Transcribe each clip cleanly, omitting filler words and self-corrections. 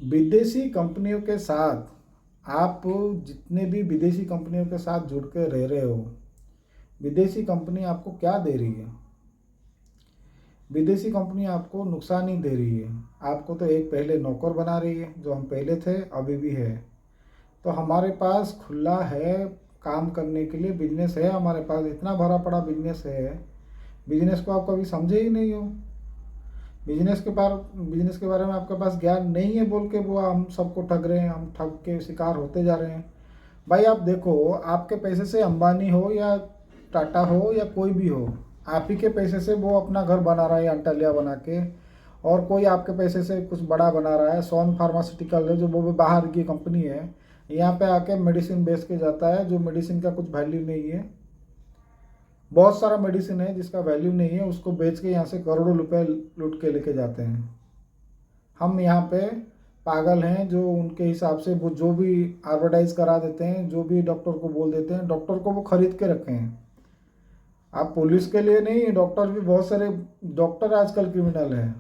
विदेशी कंपनियों के साथ आप जितने भी विदेशी कंपनियों के साथ जुड़ के रह रहे हो, विदेशी कंपनी आपको क्या दे रही है? विदेशी कंपनी आपको नुकसान ही दे रही है। आपको तो एक पहले नौकर बना रही है, जो हम पहले थे अभी भी है। तो हमारे पास खुला है काम करने के लिए, बिजनेस है हमारे पास, इतना भरा पड़ा बिजनेस है। बिजनेस को आप कभी समझे ही नहीं हो। बिजनेस के बारे में आपके पास ज्ञान नहीं है बोल के वो हम सबको ठग रहे हैं, हम ठग के शिकार होते जा रहे हैं। भाई आप देखो, आपके पैसे से अंबानी हो या टाटा हो या कोई भी हो, आप ही के पैसे से वो अपना घर बना रहा है अंटालिया बना के, और कोई आपके पैसे से कुछ बड़ा बना रहा है। सोन फार्मास्यूटिकल है, जो वो भी बाहर की कंपनी है, यहाँ पे आके मेडिसिन बेच के जाता है, जो मेडिसिन का कुछ वैल्यू नहीं है। बहुत सारा मेडिसिन है जिसका वैल्यू नहीं है, उसको बेच के यहाँ से करोड़ों रुपए लूट के लेके जाते हैं। हम यहाँ पे पागल हैं जो उनके हिसाब से वो जो भी एडवर्टाइज करा देते हैं, जो भी डॉक्टर को बोल देते हैं, डॉक्टर को वो खरीद के रखे हैं। आप पुलिस के लिए नहीं, डॉक्टर भी बहुत सारे डॉक्टर आजकल क्रिमिनल हैं।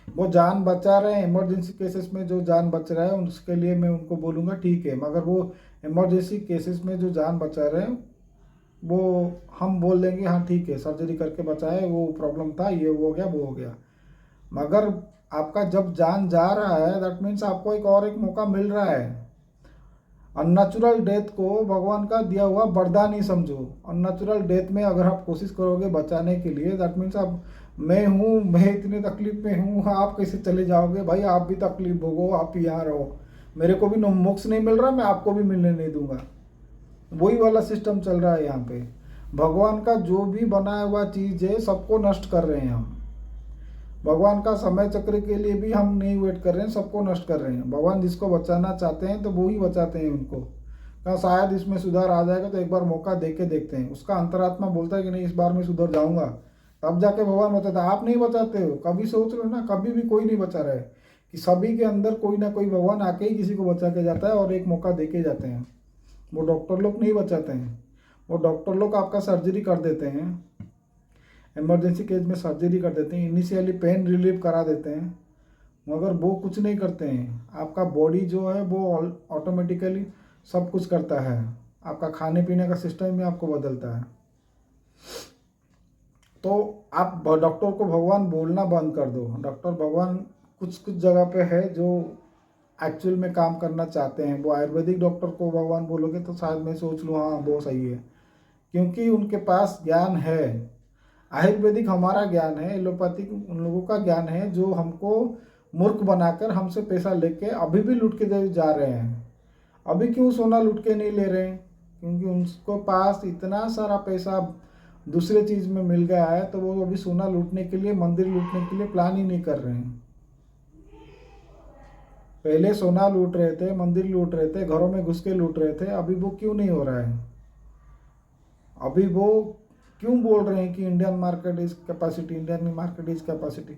वो जान बचा रहे हैं, इमरजेंसी केसेस में जो जान बच रहा है उसके लिए मैं उनको बोलूँगा ठीक है, मगर वो इमरजेंसी केसेस में जो जान बचा रहे हैं वो हम बोल देंगे हाँ ठीक है, सर्जरी करके बचाए, वो प्रॉब्लम था, ये हो गया वो हो गया। मगर आपका जब जान जा रहा है, दैट मीन्स आपको एक मौका मिल रहा है। अननेचुरल डेथ को भगवान का दिया हुआ वरदान ही समझो। अननेचुरल डेथ में अगर आप कोशिश करोगे बचाने के लिए, दैट मीन्स आप, मैं हूँ, मैं इतने तकलीफ में हूँ, आप कैसे चले जाओगे? भाई आप भी तकलीफ भोगो, आप यहाँ रहो, मेरे को भी मोक्ष नहीं मिल रहा, मैं आपको भी मिलने नहीं दूंगा। वही वाला सिस्टम चल रहा है यहाँ पे। भगवान का जो भी बनाया हुआ चीज़ है सबको नष्ट कर रहे हैं हम। भगवान का समय चक्र के लिए भी हम नहीं वेट कर रहे हैं, सबको नष्ट कर रहे हैं। भगवान जिसको बचाना चाहते हैं तो वो ही बचाते हैं उनको। कहा शायद इसमें सुधार आ जाएगा, तो एक बार मौका दे के देखते हैं। उसका अंतरात्मा बोलता है कि नहीं, इस बार मैं सुधर जाऊंगा, तब जाके भगवान बचाता है। आप नहीं बचाते हो, कभी सोच लो ना, कभी भी कोई नहीं बचा रहा है, कि सभी के अंदर कोई ना कोई भगवान आके ही किसी को बचा के जाता है और एक मौका दे के जाते हैं। वो डॉक्टर लोग नहीं बचाते हैं। वो डॉक्टर लोग आपका सर्जरी कर देते हैं, इमरजेंसी केस में सर्जरी कर देते हैं, इनिशियली पेन रिलीव करा देते हैं, मगर वो कुछ नहीं करते हैं। आपका बॉडी जो है वो ऑटोमेटिकली सब कुछ करता है। आपका खाने पीने का सिस्टम भी आपको बदलता है। तो आप डॉक्टर को भगवान बोलना बंद कर दो। डॉक्टर भगवान कुछ कुछ जगह पे है जो एक्चुअल में काम करना चाहते हैं। वो आयुर्वेदिक डॉक्टर को भगवान बोलोगे तो शायद मैं सोच लूँ हाँ वो सही है, क्योंकि उनके पास ज्ञान है। आयुर्वेदिक हमारा ज्ञान है, एलोपैथिक उन लोगों का ज्ञान है जो हमको मूर्ख बनाकर हमसे पैसा लेके अभी भी लूट के जा रहे हैं। अभी क्यों सोना लूट के नहीं ले रहे हैं? क्योंकि उनको पास इतना सारा पैसा दूसरे चीज़ में मिल गया है, तो वो अभी सोना लूटने के लिए, मंदिर लूटने के लिए प्लान ही नहीं कर रहे हैं। पहले सोना लूट रहे थे, मंदिर लूट रहे थे, घरों में घुस के लूट रहे थे, अभी वो क्यों नहीं हो रहा है? अभी वो क्यों बोल रहे हैं कि Indian market is capacity, Indian market is capacity?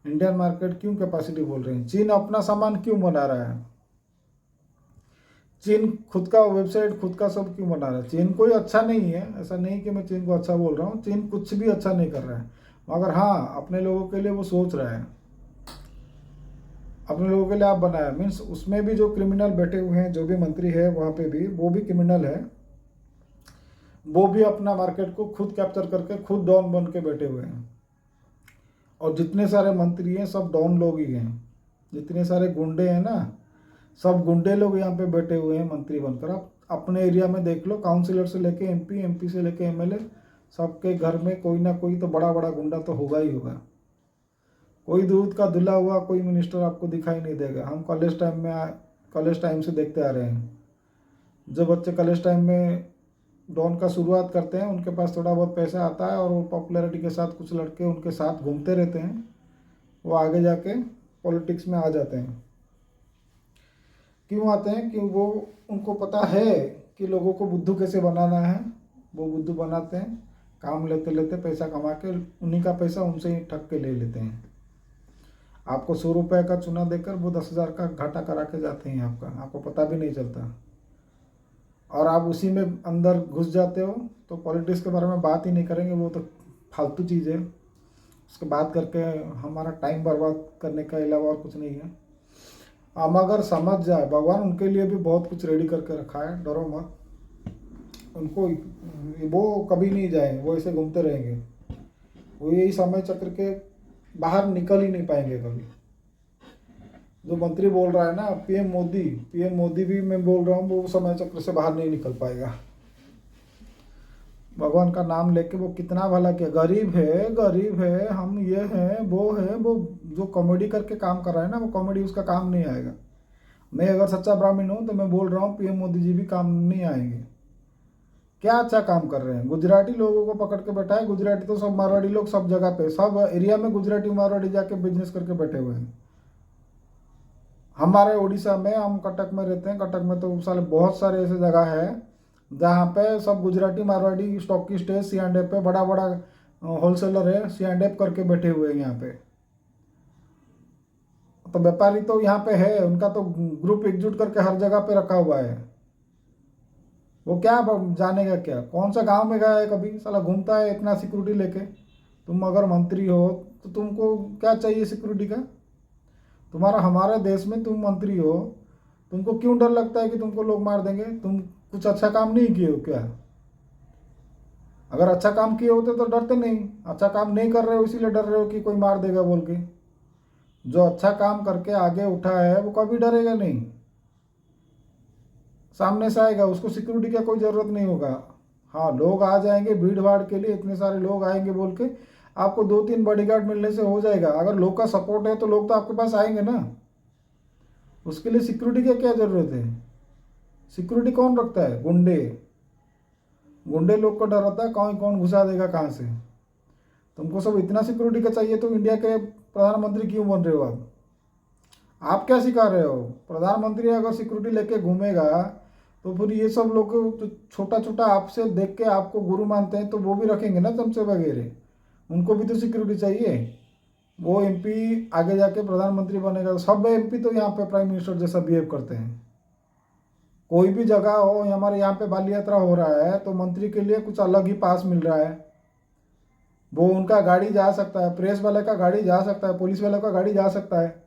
Indian market क्यों कैपेसिटी बोल रहे हैं? चीन अपना सामान क्यों बना रहा है? चीन खुद का वेबसाइट, खुद का सब क्यों बना रहा है? चीन कोई अच्छा नहीं है, ऐसा नहीं कि मैं चीन को अच्छा बोल रहा हूँ, चीन कुछ भी अच्छा नहीं कर रहा है, मगर हाँ अपने लोगों के लिए वो सोच रहा है। अपने लोगों के लिए आप बनाया, मीन्स उसमें भी जो क्रिमिनल बैठे हुए हैं, जो भी मंत्री है वहाँ पे भी वो भी क्रिमिनल है। वो भी अपना मार्केट को खुद कैप्चर करके खुद डॉन बन के बैठे हुए हैं। और जितने सारे मंत्री हैं सब डॉन लोग ही हैं। जितने सारे गुंडे हैं ना, सब गुंडे लोग यहाँ पे बैठे हुए हैं मंत्री बनकर। आप अपने एरिया में देख लो, काउंसिलर से लेके एमपी, एमपी से लेके एमएलए, सबके घर में कोई ना कोई तो बड़ा बड़ा गुंडा तो होगा ही होगा। कोई दूध का धुला हुआ कोई मिनिस्टर आपको दिखाई नहीं देगा। हम कॉलेज टाइम से देखते आ रहे हैं, जो बच्चे कॉलेज टाइम में डॉन का शुरुआत करते हैं, उनके पास थोड़ा बहुत पैसा आता है और वो पॉपुलैरिटी के साथ कुछ लड़के उनके साथ घूमते रहते हैं, वो आगे जाके पॉलिटिक्स में आ जाते हैं। क्यों आते हैं? कि वो, उनको पता है कि लोगों को बुद्धू कैसे बनाना है। वो बुद्धू बनाते हैं, काम लेते लेते पैसा कमा के उन्हीं का पैसा उनसे ही ठग के ले लेते हैं। आपको 100 रुपये का चूना देकर वो 10,000 का घाटा करा के जाते हैं आपका, आपको पता भी नहीं चलता। और आप उसी में अंदर घुस जाते हो, तो पॉलिटिक्स के बारे में बात ही नहीं करेंगे, वो तो फालतू चीज़ है। उसके बात करके हमारा टाइम बर्बाद करने के अलावा और कुछ नहीं है। हम अगर समझ जाए, भगवान उनके लिए भी बहुत कुछ रेडी करके रखा है, डरो मत। उनको वो कभी नहीं जाएंगे, वो ऐसे घूमते रहेंगे, वो यही समय चक्र के बाहर निकल ही नहीं पाएंगे कभी। जो मंत्री बोल रहा है ना, पीएम मोदी भी मैं बोल रहा हूँ, वो समय चक्र से बाहर नहीं निकल पाएगा। भगवान का नाम लेके वो कितना भला किया, गरीब है, हम ये हैं वो है, वो जो कॉमेडी करके काम कर रहा है ना, वो कॉमेडी उसका काम नहीं आएगा। मैं अगर सच्चा ब्राह्मण हूँ तो मैं बोल रहा हूँ पीएम मोदी जी भी काम नहीं आएंगे। क्या अच्छा काम कर रहे हैं, गुजराती लोगों को पकड़ के बैठा है। गुजराती तो सब, मारवाड़ी लोग सब जगह पे, सब एरिया में गुजराती मारवाड़ी जाके बिजनेस करके बैठे हुए हैं। हमारे उड़ीसा में, हम कटक में रहते हैं, कटक में तो साले बहुत सारे ऐसे जगह है जहाँ पे सब गुजराती मारवाड़ी स्टॉकिस्ट है, सी एंड एफ पे बड़ा बड़ा होलसेलर है, सी एंड एफ करके बैठे हुए हैं यहाँ पे। तो व्यापारी तो यहाँ पे है, उनका तो ग्रुप एकजुट करके हर जगह पे रखा हुआ है। वो क्या जानेगा, क्या कौन सा गांव में गया है कभी, साला घूमता है इतना सिक्योरिटी लेके। तुम अगर मंत्री हो तो तुमको क्या चाहिए सिक्योरिटी का? तुम्हारा, हमारे देश में तुम मंत्री हो, तुमको क्यों डर लगता है कि तुमको लोग मार देंगे? तुम कुछ अच्छा काम नहीं किए हो क्या? अगर अच्छा काम किए होते तो डरते नहीं। अच्छा काम नहीं कर रहे हो इसीलिए डर रहे हो कि कोई मार देगा बोल के। जो अच्छा काम करके आगे उठा है वो कभी डरेगा नहीं, सामने से आएगा, उसको सिक्योरिटी का कोई ज़रूरत नहीं होगा। हाँ, लोग आ जाएंगे भीड़ भाड़ के लिए, इतने सारे लोग आएंगे बोल के आपको 2-3 बॉडीगार्ड मिलने से हो जाएगा। अगर लोग का सपोर्ट है तो लोग तो आपके पास आएंगे ना। उसके लिए सिक्योरिटी की क्या ज़रूरत है? सिक्योरिटी कौन रखता है? गुंडे। गुंडे लोग को डर होता है कौन कौन घुसा देगा कहाँ से। तुमको सब इतना सिक्योरिटी का चाहिए तो इंडिया के प्रधानमंत्री क्यों बन रहे हो आप क्या सिखा रहे हो? प्रधानमंत्री अगर सिक्योरिटी लेके घूमेगा तो फिर ये सब लोग तो छोटा छोटा आपसे देख के आपको गुरु मानते हैं, तो वो भी रखेंगे ना चमचे वगैरह, उनको भी तो सिक्योरिटी चाहिए। वो एमपी आगे जाके प्रधानमंत्री बनेगा, सब एमपी तो यहाँ पे प्राइम मिनिस्टर जैसा बिहेव करते हैं। कोई भी जगह हो, हमारे यहाँ पे बाल यात्रा हो रहा है तो मंत्री के लिए कुछ अलग ही पास मिल रहा है। वो उनका गाड़ी जा सकता है, प्रेस वाले का गाड़ी जा सकता है, पुलिस वाले का गाड़ी जा सकता है।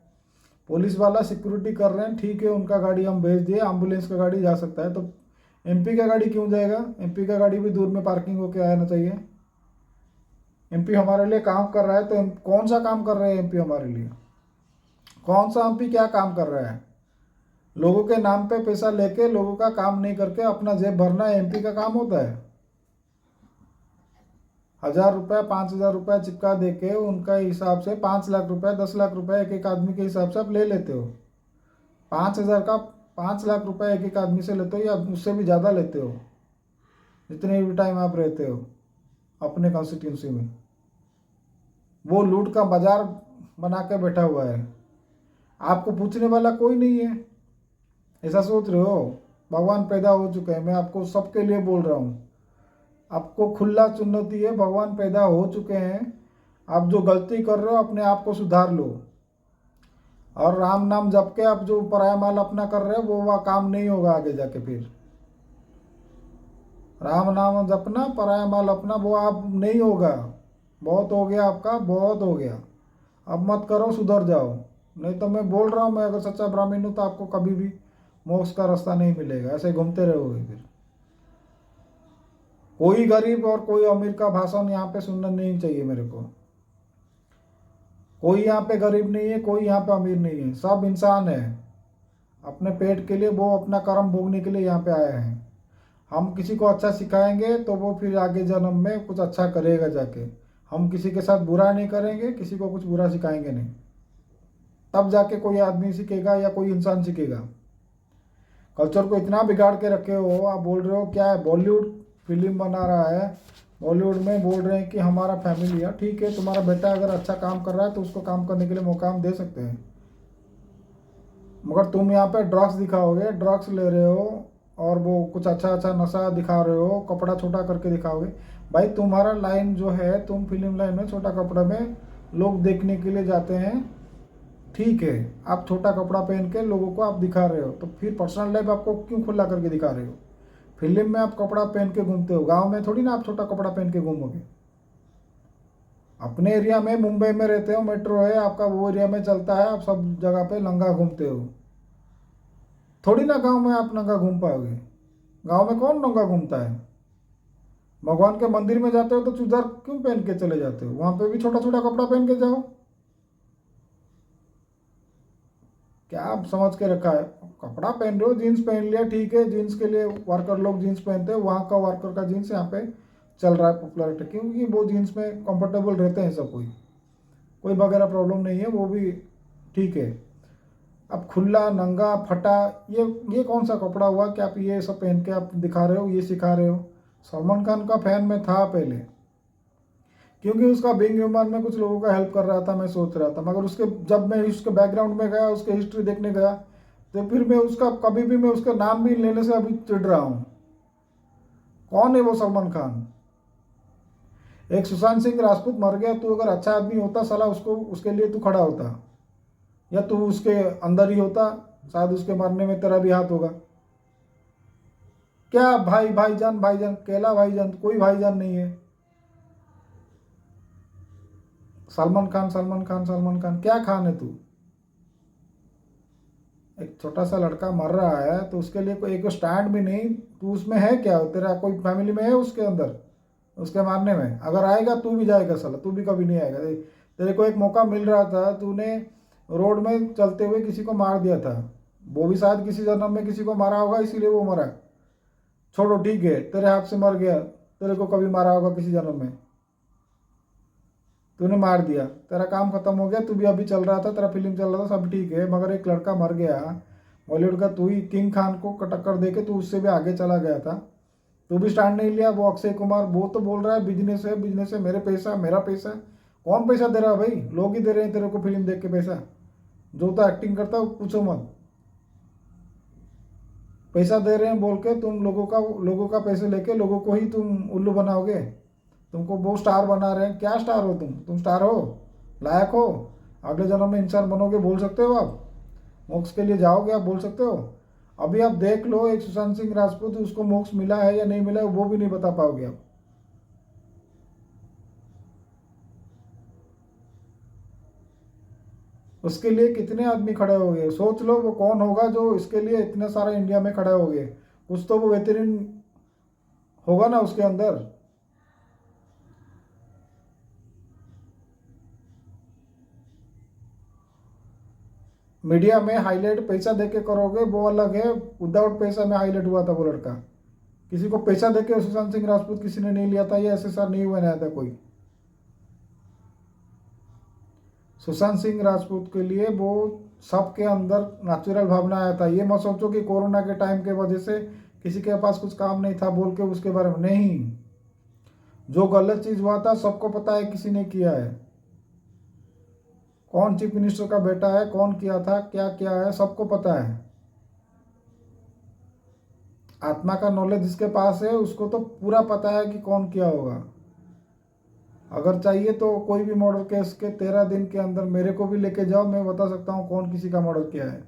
पुलिस वाला सिक्योरिटी कर रहे हैं, ठीक है, उनका गाड़ी हम भेज दिए, एम्बुलेंस का गाड़ी जा सकता है, तो एमपी का गाड़ी क्यों जाएगा? एमपी का गाड़ी भी दूर में पार्किंग होके आना चाहिए। एमपी हमारे लिए काम कर रहा है तो कौन सा काम कर रहे हैं एमपी हमारे लिए? कौन सा एमपी क्या काम कर रहा है? लोगों के नाम पे पैसा लेके लोगों का काम नहीं करके अपना जेब भरना एमपी का काम होता है। 1,000 रुपये 5,000 रुपये चिपका दे के उनका हिसाब से 5 लाख रुपए 10 लाख रुपए एक एक आदमी के हिसाब से आप ले लेते हो। 5,000 का 5 लाख रुपए एक एक आदमी से लेते हो या उससे भी ज़्यादा लेते हो, जितने भी टाइम आप रहते हो अपने कॉन्स्टिट्यूंसी में। वो लूट का बाजार बना के बैठा हुआ है, आपको पूछने वाला कोई नहीं है। ऐसा सोच रहे हो? भगवान पैदा हो चुके हैं, मैं आपको सबके लिए बोल रहा हूँ, आपको खुला चुनौती है, भगवान पैदा हो चुके हैं। आप जो गलती कर रहे हो अपने आप को सुधार लो, और राम नाम जप के आप जो पराया माल अपना कर रहे हो वो वह काम नहीं होगा आगे जाके। फिर राम नाम जपना, पराया माल अपना, वो आप नहीं होगा। बहुत हो गया आपका, बहुत हो गया, अब मत करो, सुधर जाओ। नहीं तो मैं बोल रहा हूँ, मैं अगर सच्चा ब्राह्मण हूँ तो आपको कभी भी मोक्ष का रास्ता नहीं मिलेगा, ऐसे घूमते रहोगे। फिर कोई गरीब और कोई अमीर का भाषण यहाँ पे सुनना नहीं चाहिए मेरे को। कोई यहाँ पे गरीब नहीं है, कोई यहाँ पे अमीर नहीं है, सब इंसान है। अपने पेट के लिए वो अपना कर्म भोगने के लिए यहाँ पे आए हैं। हम किसी को अच्छा सिखाएंगे तो वो फिर आगे जन्म में कुछ अच्छा करेगा जाके। हम किसी के साथ बुरा नहीं करेंगे, किसी को कुछ बुरा सिखाएंगे नहीं, तब जाके कोई आदमी सीखेगा या कोई इंसान सीखेगा। कल्चर को इतना बिगाड़ के रखे हो, आप बोल रहे हो क्या है, बॉलीवुड फिल्म बना रहा है, बॉलीवुड में बोल रहे हैं कि हमारा फैमिली है। ठीक है, तुम्हारा बेटा अगर अच्छा काम कर रहा है तो उसको काम करने के लिए मौका हम दे सकते हैं, मगर तुम यहाँ पे ड्रग्स दिखाओगे, ड्रग्स ले रहे हो, और वो कुछ अच्छा अच्छा नशा दिखा रहे हो, कपड़ा छोटा करके दिखाओगे। भाई तुम्हारा लाइन जो है, तुम फिल्म लाइन में छोटा कपड़ा में लोग देखने के लिए जाते हैं, ठीक है, आप छोटा कपड़ा पहन के लोगों को आप दिखा रहे हो, तो फिर पर्सनल लाइफ आपको क्यों खुला करके दिखा रहे हो? फिल्म में आप कपड़ा पहन के घूमते हो, गांव में थोड़ी ना आप छोटा कपड़ा पहन के घूमोगे। अपने एरिया में, मुंबई में रहते हो, मेट्रो है आपका, वो एरिया में चलता है, आप सब जगह पे लंगा घूमते हो। थोड़ी ना गांव में आप नंगा घूम पाओगे। गांव में कौन नंगा घूमता है? भगवान के मंदिर में जाते हो तो चूड़दार क्यों पहन के चले जाते हो? वहां पे भी छोटा छोटा कपड़ा पहन के जाओ। क्या आप समझ के रखा है? कपड़ा पहन रहे हो, जीन्स पहन लिया, ठीक है, जीन्स के लिए वर्कर लोग जीन्स पहनते हैं, वहाँ का वर्कर का जीन्स यहाँ पे चल रहा है पॉपुलरिटी, क्योंकि वो जीन्स में कंफर्टेबल रहते हैं सब, कोई कोई वगैरह प्रॉब्लम नहीं है, वो भी ठीक है। अब खुला नंगा फटा, ये कौन सा कपड़ा हुआ कि आप ये सब पहन के आप दिखा रहे हो, ये सिखा रहे हो? सलमान खान का फैन मैं था पहले, क्योंकि उसका बिंग ह्यूमन में कुछ लोगों का हेल्प कर रहा था, मैं सोच रहा था, मगर उसके जब मैं उसके बैकग्राउंड में गया, उसके हिस्ट्री देखने गया, तो फिर मैं उसका कभी भी मैं उसका नाम भी लेने से अभी चिढ़ रहा हूँ। कौन है वो सलमान खान? एक सुशांत सिंह राजपूत मर गया, तू अगर अच्छा आदमी होता साला, उसको उसके लिए तू खड़ा होता, या तू उसके अंदर ही होता, शायद उसके मरने में तेरा भी हाथ होगा। क्या भाईजान भाईजान केला भाईजान, कोई भाईजान नहीं है। सलमान खान सलमान खान सलमान खान, क्या खान है तू? एक छोटा सा लड़का मर रहा है तो उसके लिए कोई एक स्टैंड भी नहीं, तू उसमें है क्या? तेरा कोई फैमिली में है उसके अंदर, उसके मारने में? अगर आएगा तू भी जाएगा साला, तू भी कभी नहीं आएगा। तेरे को एक मौका मिल रहा था, तूने रोड में चलते हुए किसी को मार दिया था, वो भी शायद किसी जन्म में किसी को मारा होगा, इसीलिए वो मरा। छोड़ो, ठीक है, तेरे हाथ से मर गया, तेरे को कभी मारा होगा किसी जन्म में, तूने मार दिया, तेरा काम खत्म हो गया, तू भी अभी चल रहा था, तेरा फिल्म चल रहा था, सब ठीक है, मगर एक लड़का मर गया बॉलीवुड का, तू ही किंग खान को टक्कर दे के तू उससे भी आगे चला गया था, तू भी स्टैंड नहीं लिया। वो अक्षय कुमार, वो तो बोल रहा है बिजनेस है, मेरे पैसा मेरा पैसा। कौन पैसा दे रहा है भाई? लोग ही दे रहे हैं तेरे को फिल्म देख के पैसा। जो तो एक्टिंग करता है पूछो मत, पैसा दे रहे हैं बोल के तुम लोगों का पैसे लेके लोगों को ही तुम उल्लू बनाओगे। तुमको वो स्टार बना रहे हैं, क्या स्टार हो तुम स्टार हो, लायक हो? अगले जन्म में इंसान बनोगे, बोल सकते हो आप? मोक्ष के लिए जाओगे आप, बोल सकते हो? अभी आप देख लो, एक सुशांत सिंह राजपूत, उसको मोक्ष मिला है या नहीं मिला है वो भी नहीं बता पाओगे आप। उसके लिए कितने आदमी खड़े हो गए, सोच लो वो कौन होगा जो इसके लिए इतने सारे इंडिया में खड़े हो गए। कुछ तो वो बेहतरीन होगा ना उसके अंदर। मीडिया में हाईलाइट पैसा देके करोगे वो अलग है, विदाउट पैसा में हाईलाइट हुआ था वो लड़का। किसी को पैसा देके सुशांत सिंह राजपूत किसी ने नहीं लिया था, ये एसएसआर नहीं बनाया था कोई। सुशांत सिंह राजपूत के लिए वो सबके अंदर नेचुरल भावना आया था। ये मत सोचो कि कोरोना के टाइम के वजह से किसी के पास कुछ काम नहीं था बोल के उसके बारे में नहीं। जो गलत चीज हुआ था सबको पता है किसी ने किया है, कौन चीफ मिनिस्टर का बेटा है, कौन किया था, क्या क्या है, सबको पता है। आत्मा का नॉलेज जिसके पास है उसको तो पूरा पता है कि कौन किया होगा। अगर चाहिए तो कोई भी मर्डर केस के 13 दिन के अंदर मेरे को भी लेके जाओ, मैं बता सकता हूँ कौन किसी का मर्डर किया है।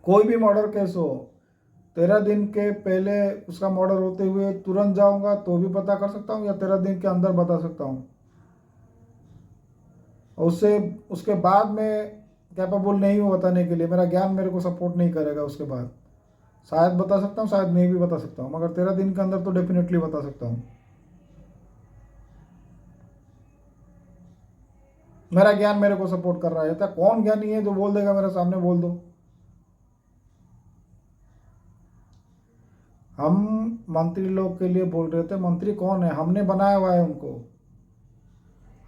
कोई भी मर्डर केस हो, 13 दिन के पहले उसका मर्डर होते हुए तुरंत जाऊंगा तो भी पता कर सकता हूँ, या 13 दिन के अंदर बता सकता हूँ। और उससे उसके बाद में कैपेबल नहीं हूँ बताने के लिए, मेरा ज्ञान मेरे को सपोर्ट नहीं करेगा। उसके बाद शायद बता सकता हूँ, शायद नहीं भी बता सकता हूँ, मगर 13 दिन के अंदर तो डेफिनेटली बता सकता हूँ। मेरा ज्ञान मेरे को सपोर्ट कर रहा है। तो कौन ज्ञानी है जो बोल देगा मेरे सामने बोल दो? हम मंत्री लोग के लिए बोल रहे थे, मंत्री कौन है? हमने बनाया हुआ है उनको,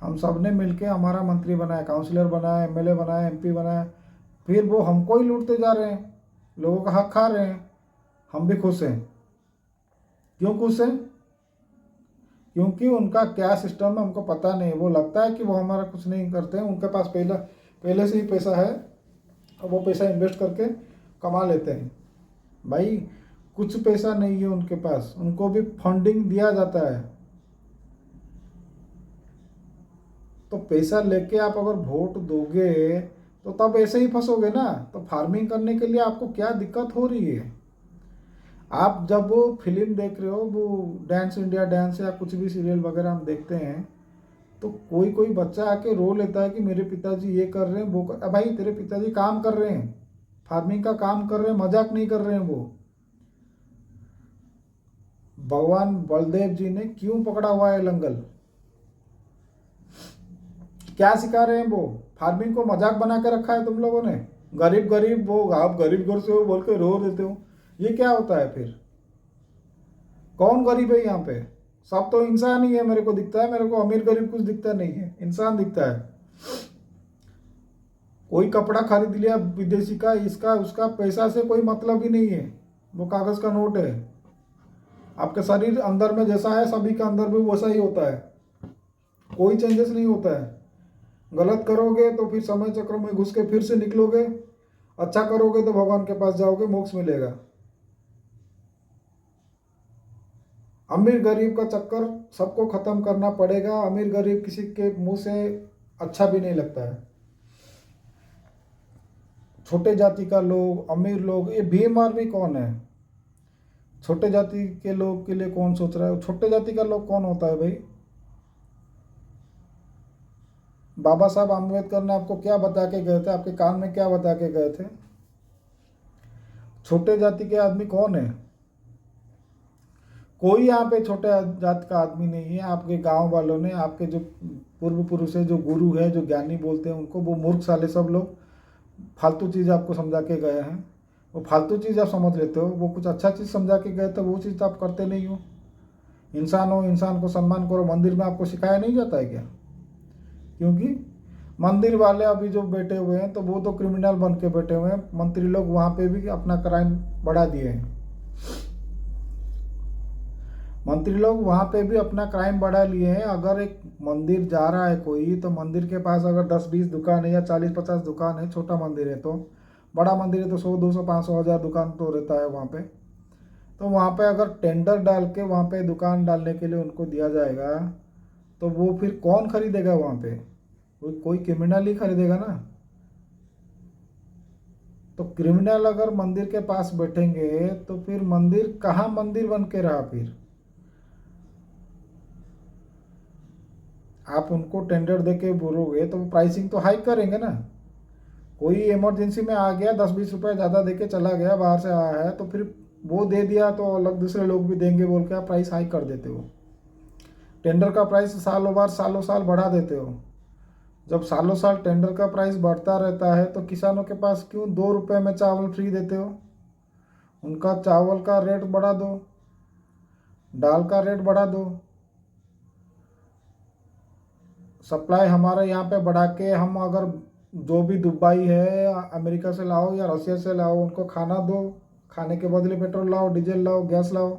हम सब ने मिलके हमारा मंत्री बनाया, काउंसलर बनाया, एमएलए बनाया, एमपी बनाया, फिर वो हमको ही लूटते जा रहे हैं, लोगों का हक खा रहे हैं। हम भी खुश हैं। क्यों खुश हैं? क्योंकि उनका क्या सिस्टम है हमको पता नहीं। वो लगता है कि वो हमारा कुछ नहीं करते हैं, उनके पास पहले से ही पैसा है और वो पैसा इन्वेस्ट करके कमा लेते हैं। भाई कुछ पैसा नहीं है उनके पास, उनको भी फंडिंग दिया जाता है। तो पैसा लेके आप अगर वोट दोगे तो तब ऐसे ही फंसोगे ना। तो फार्मिंग करने के लिए आपको क्या दिक्कत हो रही है? आप जब वो फिल्म देख रहे हो, वो डांस इंडिया डांस या कुछ भी सीरियल वगैरह हम देखते हैं, तो कोई कोई बच्चा आके रो लेता है कि मेरे पिताजी ये कर रहे हैं वो कर। भाई तेरे पिताजी काम कर रहे हैं, फार्मिंग का काम कर रहे हैं, मजाक नहीं कर रहे हैं वो। भगवान बलदेव जी ने क्यों पकड़ा हुआ है लंगल? क्या सिखा रहे हैं वो? फार्मिंग को मजाक बना के रखा है तुम लोगों ने। गरीब गरीब, वो आप गरीब घर से हो बोल के रो देते हो, ये क्या होता है फिर? कौन गरीब है यहाँ पे? सब तो इंसान ही है, मेरे को दिखता है। मेरे को अमीर गरीब कुछ दिखता नहीं है, इंसान दिखता है। कोई कपड़ा खरीद लिया विदेशी का, इसका उसका, पैसा से कोई मतलब ही नहीं है, वो कागज का नोट है। आपके शरीर अंदर में जैसा है, सभी का अंदर भी वैसा ही होता है, कोई चेंजेस नहीं होता है। गलत करोगे तो फिर समय चक्र में घुस के फिर से निकलोगे, अच्छा करोगे तो भगवान के पास जाओगे, मोक्ष मिलेगा। अमीर गरीब का चक्कर सबको खत्म करना पड़ेगा। अमीर गरीब किसी के मुंह से अच्छा भी नहीं लगता है। छोटे जाति का लोग, अमीर लोग, ये भीम आर्मी कौन है? छोटे जाति के लोग के लिए कौन सोच रहा है? छोटे जाति का लोग कौन होता है भाई? बाबा साहब आम्बेडकर ने आपको क्या बता के गए थे? आपके कान में क्या बता के गए थे? छोटे जाति के आदमी कौन है? कोई यहाँ पे छोटे जात का आदमी नहीं है। आपके गांव वालों ने, आपके जो पूर्व पुरुष है, जो गुरु है, जो ज्ञानी बोलते हैं उनको, वो मूर्ख साले सब लोग फालतू चीज़ आपको समझा के गए हैं। वो फालतू चीज़ आप समझ लेते हो, वो कुछ अच्छा चीज़ समझा के गए तो वो चीज़ तो आप करते नहीं हो। इंसान हो, इंसान को सम्मान करो। मंदिर में आपको सिखाया नहीं जाता है क्या? क्योंकि मंदिर वाले अभी जो बैठे हुए हैं तो वो तो क्रिमिनल बन के बैठे हुए हैं। मंत्री लोग वहाँ पे भी अपना क्राइम बढ़ा दिए हैं। मंत्री लोग वहाँ पे भी अपना क्राइम बढ़ा लिए हैं। अगर एक मंदिर जा रहा है कोई, तो मंदिर के पास अगर 10-20 दुकान है या 40-50 दुकान है, छोटा मंदिर है तो, बड़ा मंदिर है तो 100-200-500-1000 दुकान तो रहता है वहाँ पे। तो वहाँ पे अगर टेंडर डाल के वहाँ पे दुकान डालने के लिए उनको दिया जाएगा, तो वो फिर कौन खरीदेगा वहाँ पे? कोई क्रिमिनल ही खरीदेगा ना। तो क्रिमिनल अगर मंदिर के पास बैठेंगे तो फिर मंदिर कहाँ मंदिर बन के रहा? फिर आप उनको टेंडर दे के बोलोगे तो वो प्राइसिंग तो हाई करेंगे ना। कोई इमरजेंसी में आ गया, 10-20 रुपये ज़्यादा दे के चला गया, बाहर से आया है, तो फिर वो दे दिया तो अलग दूसरे लोग भी देंगे बोल के आप प्राइस हाई कर देते हो। टेंडर का प्राइस सालों बार सालों साल बढ़ा देते हो। जब सालों साल टेंडर का प्राइस बढ़ता रहता है तो किसानों के पास क्यों 2 रुपये में चावल फ्री देते हो? उनका चावल का रेट बढ़ा दो, दाल का रेट बढ़ा दो। सप्लाई हमारे यहाँ पे बढ़ा के, हम अगर जो भी दुबई है, अमेरिका से लाओ या रशिया से लाओ, उनको खाना दो, खाने के बदले पेट्रोल लाओ, डीजल लाओ, गैस लाओ।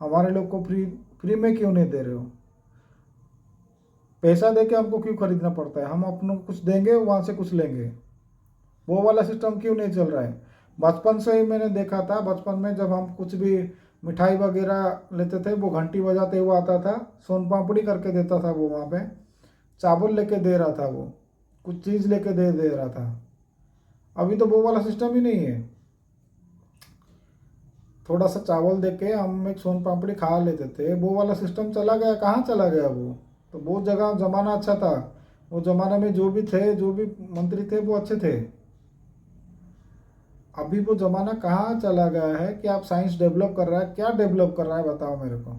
हमारे लोग को फ्री फ्री में क्यों नहीं दे रहे हो? पैसा दे के हमको क्यों खरीदना पड़ता है? हम अपनों को कुछ देंगे, वहाँ से कुछ लेंगे। वो वाला सिस्टम क्यों नहीं चल रहा है? बचपन से ही मैंने देखा था। बचपन में जब हम कुछ भी मिठाई वगैरह लेते थे, वो घंटी बजाते हुए आता था, सोन पापड़ी करके देता था वो वहाँ पे, चावल लेके दे रहा था, वो कुछ चीज़ लेके दे दे रहा था। अभी तो वो वाला सिस्टम ही नहीं है। थोड़ा सा चावल दे के हम एक सोन पापड़ी खा लेते थे, वो वाला सिस्टम चला गया। कहाँ चला गया वो? तो वो जगह ज़माना अच्छा था। वो ज़माने में जो भी थे, जो भी मंत्री थे, वो अच्छे थे। अभी वो ज़माना कहाँ चला गया है कि आप साइंस डेवलप कर रहा है? क्या डेवलप कर रहा है बताओ मेरे को?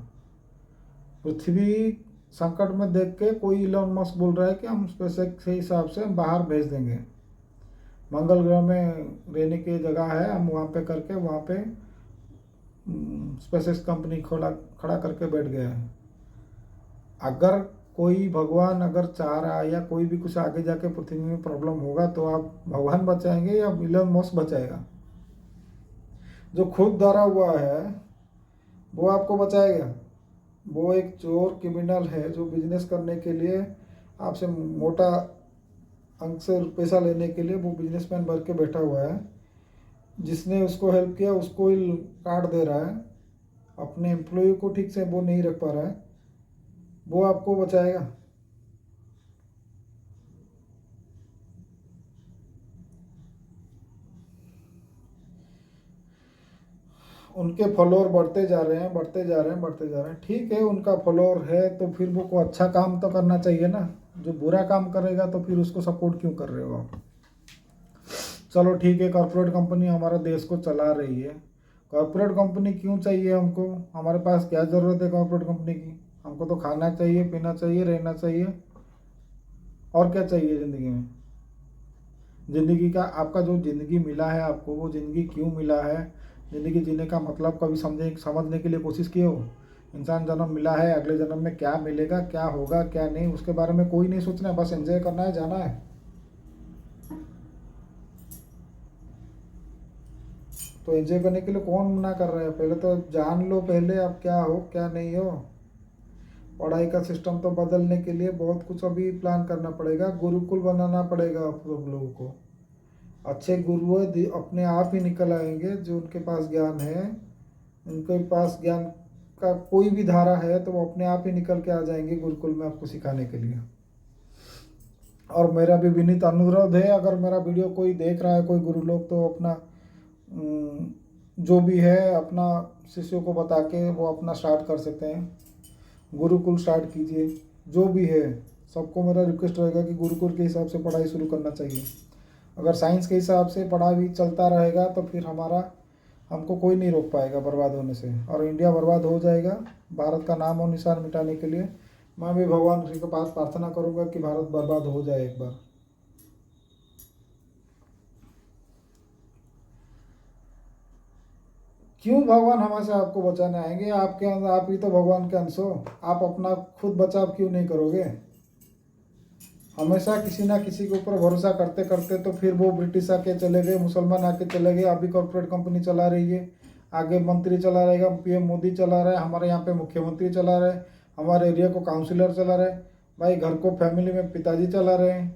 पृथ्वी संकट में देख के कोई इलॉन मस्क बोल रहा है कि हम स्पेसएक्स के हिसाब से हम बाहर भेज देंगे, मंगल ग्रह में रहने की जगह है, हम वहाँ पे करके, वहाँ पे स्पेसएक्स कंपनी खड़ा करके बैठ गया है। अगर कोई भगवान अगर चाह रहा है या कोई भी कुछ आगे जाके पृथ्वी में प्रॉब्लम होगा तो आप भगवान बचाएंगे या इलॉन मस्क बचाएगा? जो खुद धरा हुआ है वो आपको बचाएगा? वो एक चोर क्रिमिनल है जो बिजनेस करने के लिए, आपसे मोटा अंक से पैसा लेने के लिए वो बिजनेसमैन भर के बैठा हुआ है। जिसने उसको हेल्प किया उसको ही काट दे रहा है, अपने एम्प्लॉय को ठीक से वो नहीं रख पा रहा है। वो आपको बचाएगा? उनके फॉलोअर बढ़ते जा रहे हैं, बढ़ते जा रहे हैं, बढ़ते जा रहे हैं। ठीक है, उनका फॉलोअर है तो फिर वो को अच्छा काम तो करना चाहिए ना। जो बुरा काम करेगा तो फिर उसको सपोर्ट क्यों कर रहे हो आप? चलो ठीक है, कॉर्पोरेट कंपनी हमारा देश को चला रही है। कॉर्पोरेट कंपनी क्यों चाहिए हमको? हमारे पास क्या ज़रूरत है कॉर्पोरेट कंपनी की? हमको तो खाना चाहिए, पीना चाहिए, रहना चाहिए, और क्या चाहिए ज़िंदगी में? ज़िंदगी का आपका जो ज़िंदगी मिला है आपको, वो ज़िंदगी क्यों मिला है? ज़िंदगी जीने का मतलब कभी समझने के लिए कोशिश किए हो? इंसान जन्म मिला है, अगले जन्म में क्या मिलेगा, क्या होगा, क्या नहीं, उसके बारे में कोई नहीं सोचना है, बस एंजॉय करना है, जाना है। तो एंजॉय करने के लिए कौन मना कर रहा है? पहले तो जान लो पहले आप क्या हो, क्या नहीं हो। पढ़ाई का सिस्टम तो बदलने के लिए बहुत कुछ अभी प्लान करना पड़ेगा, गुरुकुल बनाना पड़ेगा आप लोगों को। अच्छे गुरु अपने आप ही निकल आएंगे, जो उनके पास ज्ञान है, उनके पास ज्ञान का कोई भी धारा है तो वो अपने आप ही निकल के आ जाएंगे गुरुकुल में आपको सिखाने के लिए। और मेरा भी विनीत अनुरोध है, अगर मेरा वीडियो कोई देख रहा है, कोई गुरु लोग, तो अपना जो भी है अपना शिष्यों को बता के वो अपना स्टार्ट कर सकते हैं, गुरुकुल स्टार्ट कीजिए। जो भी है, सबको मेरा रिक्वेस्ट रहेगा कि गुरुकुल के हिसाब से पढ़ाई शुरू करना चाहिए। अगर साइंस के हिसाब से पढ़ाई चलता रहेगा तो फिर हमको कोई नहीं रोक पाएगा बर्बाद होने से, और इंडिया बर्बाद हो जाएगा। भारत का नाम और निशान मिटाने के लिए मैं भी भगवान श्री के पास प्रार्थना करूंगा कि भारत बर्बाद हो जाए एक बार। क्यों भगवान हमेशा आपको बचाने आएंगे? आपके अंदर, आप ही तो भगवान के अंश हो। आप अपना खुद बचाव क्यों नहीं करोगे? हमेशा किसी ना किसी के ऊपर भरोसा करते करते तो फिर वो ब्रिटिश आके चले गए, मुसलमान आके चले गए, अभी कॉर्पोरेट कंपनी चला रही है, आगे मंत्री चला रहेगा, पीएम मोदी चला रहा है, हमारे यहाँ पे मुख्यमंत्री चला रहे हैं, हमारे एरिया को काउंसिलर चला रहे हैं, भाई घर को फैमिली में पिताजी चला रहे हैं,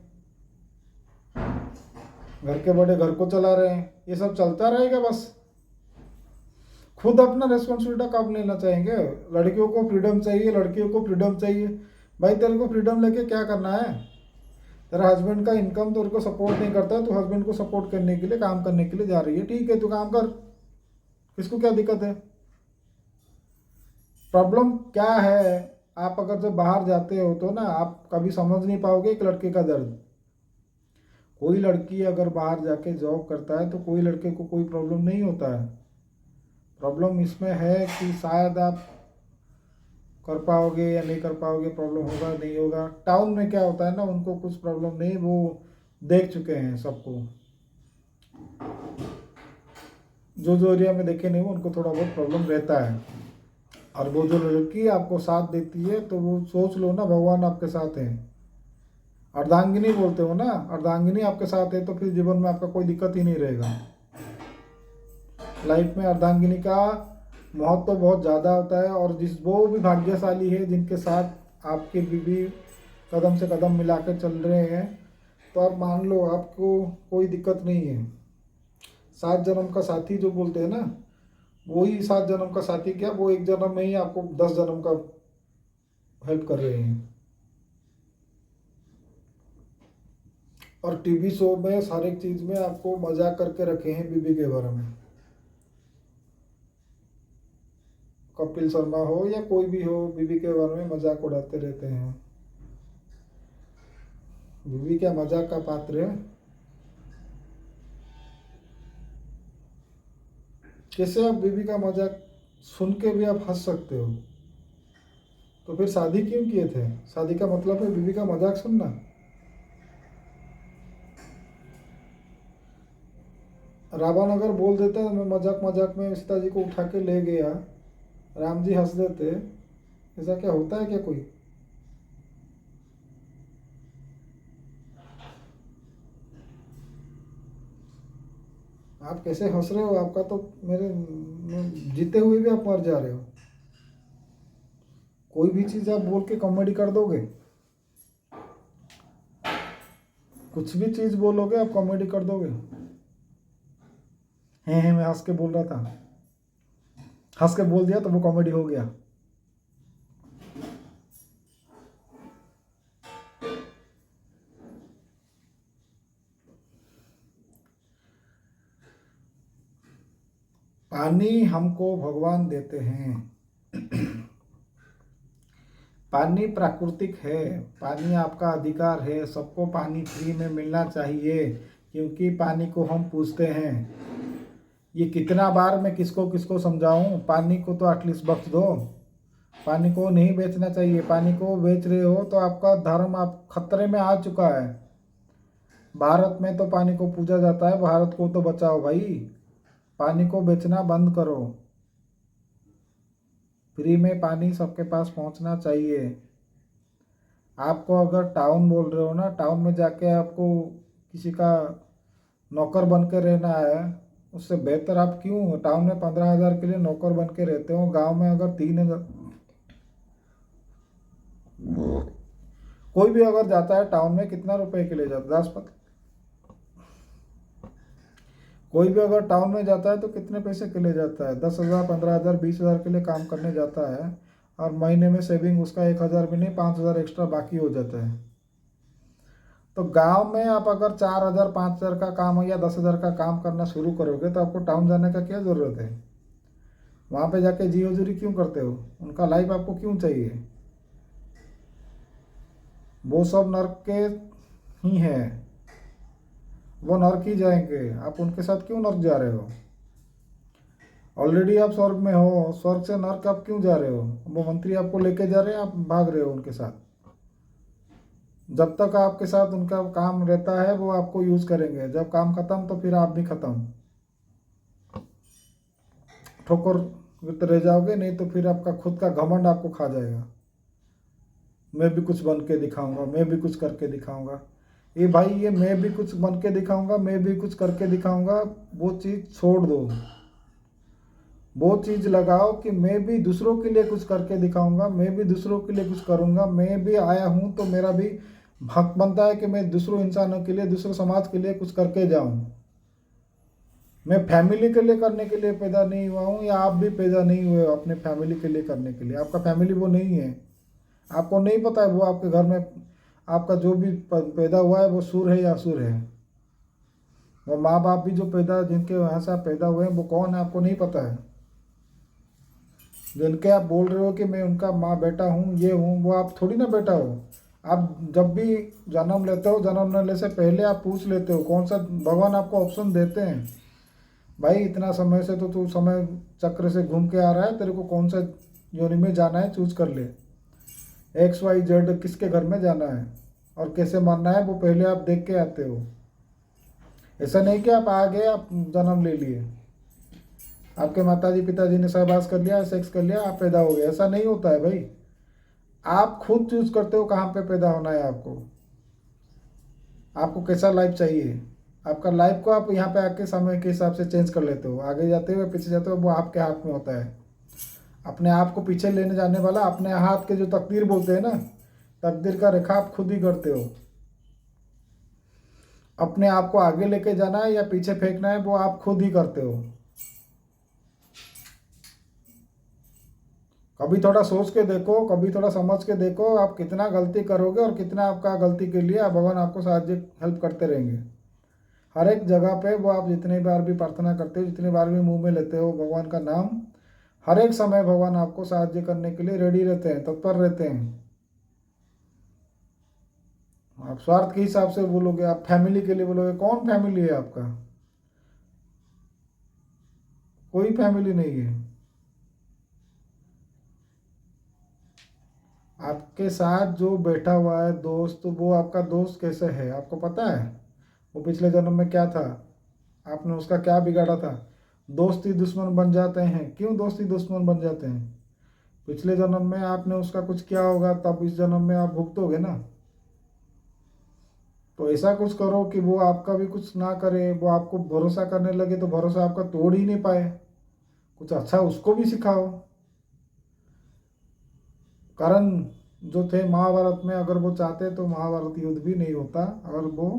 घर के बड़े घर को चला रहे हैं। ये सब चलता रहेगा बस। खुद अपना रेस्पॉन्सिबिलिटी कब लेना चाहेंगे? लड़कियों को फ्रीडम चाहिए, लड़कियों को फ्रीडम चाहिए। भाई तेरे को फ्रीडम लेके क्या करना है? तेरा हस्बैंड का इनकम तेरे को सपोर्ट नहीं करता है, तो हस्बैंड को सपोर्ट करने के लिए, काम करने के लिए जा रही है, ठीक है, तू काम कर, किसको क्या दिक्कत है? प्रॉब्लम क्या है? आप अगर जब बाहर जाते हो तो ना आप कभी समझ नहीं पाओगे एक लड़के का दर्द। कोई लड़की अगर बाहर जाके जॉब करता है तो कोई लड़के को कोई प्रॉब्लम नहीं होता है। प्रॉब्लम इसमें है कि शायद आप कर पाओगे या नहीं कर पाओगे, प्रॉब्लम होगा नहीं होगा। टाउन में क्या होता है ना, उनको कुछ प्रॉब्लम नहीं, वो देख चुके हैं सबको। जो एरिया में देखे नहीं, वो उनको थोड़ा बहुत प्रॉब्लम रहता है। और वो जो लड़की आपको साथ देती है तो वो सोच लो ना, भगवान आपके साथ है। अर्धांगिनी बोलते हो ना, अर्धांगिनी आपके साथ है तो फिर जीवन में आपका कोई दिक्कत ही नहीं रहेगा। लाइफ में अर्धांगिनी का महत्व तो बहुत ज़्यादा होता है, और वो भी भाग्यशाली है जिनके साथ आपके बीवी कदम से कदम मिलाकर चल रहे हैं, तो आप मान लो आपको कोई दिक्कत नहीं है। 7 जन्म का साथी जो बोलते हैं ना, वही 7 जन्म का साथी क्या, वो एक जन्म में ही आपको 10 जन्म का हेल्प कर रहे हैं। और टीवी शो में हर एक चीज़ में आपको मजाक करके रखे हैं बीवी के बारे में। कपिल शर्मा हो या कोई भी हो, बीवी के बारे में मजाक उड़ाते रहते हैं। बीवी क्या मजाक का पात्र है? कैसे आप बीवी का मजाक सुन के भी आप हंस सकते हो? तो फिर शादी क्यों किए थे? शादी का मतलब है बीवी का मजाक सुनना। रावण अगर बोल देता मैं मजाक मजाक में सीता जी को उठा के ले गया, राम जी हंस देते, ऐसा क्या होता है क्या कोई? आप कैसे हंस रहे हो? आपका तो जीते हुए भी आप मर जा रहे हो। कोई भी चीज़ आप बोल के कॉमेडी कर दोगे, कुछ भी चीज़ बोलोगे आप कॉमेडी कर दोगे। हैं मैं हंस के बोल रहा था, हंस के बोल दिया तो वो कॉमेडी हो गया। पानी हमको भगवान देते हैं। पानी प्राकृतिक है, पानी आपका अधिकार है, सबको पानी फ्री में मिलना चाहिए। क्योंकि पानी को हम पूछते हैं। ये कितना बार मैं किसको किसको समझाऊं, पानी को तो एटलीस्ट बख्श दो। पानी को नहीं बेचना चाहिए। पानी को बेच रहे हो तो आपका धर्म आप खतरे में आ चुका है। भारत में तो पानी को पूजा जाता है, भारत को तो बचाओ भाई। पानी को बेचना बंद करो। फ्री में पानी सबके पास पहुंचना चाहिए। आपको अगर टाउन बोल रहे हो ना, टाउन में जाके आपको किसी का नौकर बन के रहना है, उससे बेहतर आप क्यों टाउन में 15,000 के लिए नौकर बन के रहते हो। गांव में अगर 3,000, कोई भी अगर जाता है टाउन में कितना रुपए के लिए जाता है, 10 कोई भी अगर टाउन में जाता है तो कितने पैसे के लिए जाता है, 10,000, 15,000, 20,000 के लिए काम करने जाता है। और महीने में सेविंग उसका 1,000 भी नहीं, 5,000 एक्स्ट्रा बाकी हो जाता है। तो गांव में आप अगर 4,000, 5,000 का काम या 10,000 का काम करना शुरू करोगे तो आपको टाउन जाने का क्या ज़रूरत है। वहाँ पे जाके जी हजूरी क्यों करते हो, उनका लाइफ आपको क्यों चाहिए। वो सब नर्क के ही हैं, वो नर्क ही जाएंगे, आप उनके साथ क्यों नर्क जा रहे हो। ऑलरेडी आप स्वर्ग में हो, स्वर्ग से नर्क आप क्यों जा रहे हो। वो मंत्री आपको लेके जा रहे हैं, आप भाग रहे हो उनके साथ। जब तक आपके साथ उनका काम रहता है वो आपको यूज करेंगे, जब काम खत्म तो फिर आप भी खत्म, ठोकर रह जाओगे। नहीं तो फिर आपका खुद का घमंड आपको खा जाएगा। मैं भी कुछ बन के दिखाऊंगा, मैं भी कुछ करके दिखाऊंगा। ये भाई, ये मैं भी कुछ बन के दिखाऊंगा, मैं भी कुछ करके दिखाऊंगा, वो चीज़ छोड़ दो। वो चीज़ लगाओ कि मैं भी दूसरों के लिए कुछ करके दिखाऊंगा, मैं भी दूसरों के लिए कुछ करूंगा। मैं भी आया हूं तो मेरा भी हक बनता है कि मैं दूसरों इंसानों के लिए, दूसरे समाज के लिए कुछ करके जाऊं। मैं फैमिली के लिए करने के लिए पैदा नहीं हुआ हूं, या आप भी पैदा नहीं हुए हो अपने फैमिली के लिए करने के लिए। आपका फैमिली वो नहीं है, आपको नहीं पता है वो आपके घर में आपका जो भी पैदा हुआ है वो सुर है या असुर है। वो माँ बाप भी जो पैदा, जिनके यहाँ से आप पैदा हुए हैं, वो कौन है आपको नहीं पता है। जिनके आप बोल रहे हो कि मैं उनका माँ बेटा हूँ, ये हूँ, वो आप थोड़ी ना बेटा हो। आप जब भी जन्म लेते हो, जन्म लेने से पहले आप पूछ लेते हो कौन सा, भगवान आपको ऑप्शन देते हैं। भाई इतना समय से तो तू समय चक्र से घूम के आ रहा है, तेरे को कौन सा योनि में जाना है चूज कर ले। XYZ किसके घर में जाना है और कैसे मरना है वो पहले आप देख के आते हो। ऐसा नहीं कि आप आ गए, आप जन्म ले लिए, आपके माताजी पिताजी ने सहवास कर लिया, सेक्स कर लिया, आप पैदा हो गए। ऐसा नहीं होता है भाई। आप खुद चूज करते हो कहाँ पे पैदा होना है आपको, आपको कैसा लाइफ चाहिए। आपका लाइफ को आप यहाँ पे आके समय के हिसाब से चेंज कर लेते हो, आगे जाते हुए पीछे जाते हो, वो आपके हाथ में होता है। अपने आप को पीछे लेने जाने वाला, अपने हाथ के जो तकदीर बोलते हैं ना, तकदीर का रेखा आप खुद ही करते हो। अपने आप को आगे लेके जाना है या पीछे फेंकना है वो आप खुद ही करते हो। कभी थोड़ा सोच के देखो, कभी थोड़ा समझ के देखो, आप कितना गलती करोगे और कितना आपका गलती के लिए भगवान आपको साहाଯ୍य हेल्प करते रहेंगे। हर एक जगह पे वो आप जितनी बार भी प्रार्थना करते हो, जितनी बार भी मुंह में लेते हो भगवान का नाम, हर एक समय भगवान आपको साहाଯ୍य करने के लिए रेडी रहते हैं, तत्पर रहते हैं। आप स्वार्थ के हिसाब से बोलोगे, आप फैमिली के लिए बोलोगे, कौन फैमिली है आपका। कोई फैमिली नहीं है। आपके साथ जो बैठा हुआ है दोस्त, वो आपका दोस्त कैसे है आपको पता है। वो पिछले जन्म में क्या था, आपने उसका क्या बिगाड़ा था। दोस्ती दुश्मन बन जाते हैं। क्यों दोस्ती दुश्मन बन जाते हैं, पिछले जन्म में आपने उसका कुछ किया होगा, तब इस जन्म में आप भुगतोगे ना। तो ऐसा कुछ करो कि वो आपका भी कुछ ना करे, वो आपको भरोसा करने लगे तो भरोसा आपका तोड़ ही नहीं पाए। कुछ अच्छा उसको भी सिखाओ। कर्ण जो थे महाभारत में, अगर वो चाहते तो महाभारत युद्ध भी नहीं होता, अगर वो